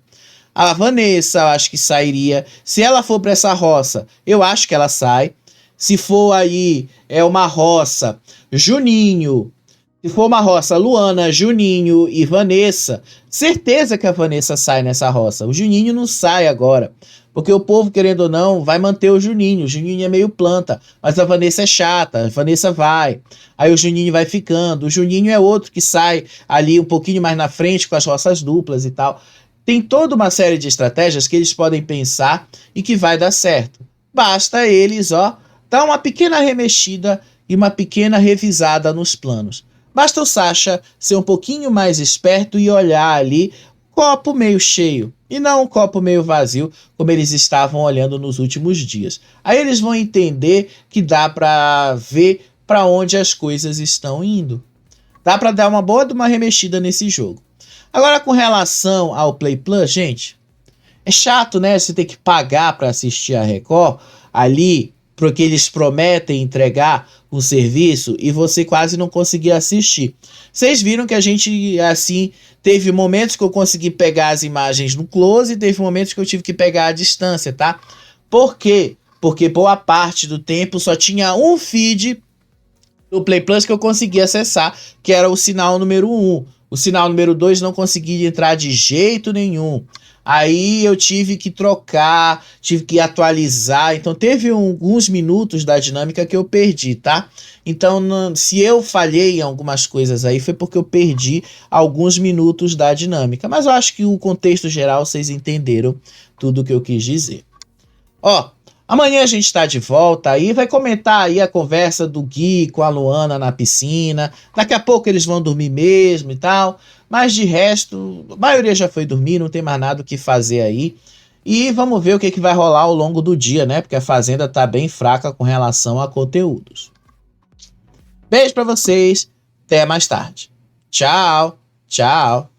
A Vanessa, eu acho que sairia. Se ela for para essa roça, eu acho que ela sai. Se for aí, uma roça, Juninho. Se for uma roça, Luana, Juninho e Vanessa, certeza que a Vanessa sai nessa roça. O Juninho não sai agora, porque o povo, querendo ou não, vai manter o Juninho. O Juninho é meio planta, mas a Vanessa é chata, a Vanessa vai. Aí o Juninho vai ficando. O Juninho é outro que sai ali um pouquinho mais na frente com as roças duplas e tal. Tem toda uma série de estratégias que eles podem pensar e que vai dar certo. Basta eles, dar uma pequena remexida e uma pequena revisada nos planos. Basta o Sasha ser um pouquinho mais esperto e olhar ali copo meio cheio e não um copo meio vazio, como eles estavam olhando nos últimos dias. Aí eles vão entender que dá para ver para onde as coisas estão indo. Dá para dar uma boa de uma remexida nesse jogo. Agora, com relação ao Play Plus, gente, é chato, né? Você ter que pagar para assistir a Record ali, porque eles prometem entregar o serviço e você quase não conseguia assistir. Vocês viram que a gente, assim, teve momentos que eu consegui pegar as imagens no close e teve momentos que eu tive que pegar à distância, tá? Por quê? Porque boa parte do tempo só tinha um feed do Play Plus que eu conseguia acessar, que era o sinal número 1. O sinal número 2 não conseguia entrar de jeito nenhum. Aí eu tive que trocar, tive que atualizar. Então teve alguns minutos da dinâmica que eu perdi, tá? Então se eu falhei em algumas coisas aí foi porque eu perdi alguns minutos da dinâmica. Mas eu acho que o contexto geral vocês entenderam tudo o que eu quis dizer. Amanhã a gente tá de volta aí, vai comentar aí a conversa do Gui com a Luana na piscina. Daqui a pouco eles vão dormir mesmo e tal. Mas de resto, a maioria já foi dormir, não tem mais nada o que fazer aí. E vamos ver o que vai rolar ao longo do dia, né? Porque a Fazenda tá bem fraca com relação a conteúdos. Beijo pra vocês, até mais tarde. Tchau, tchau.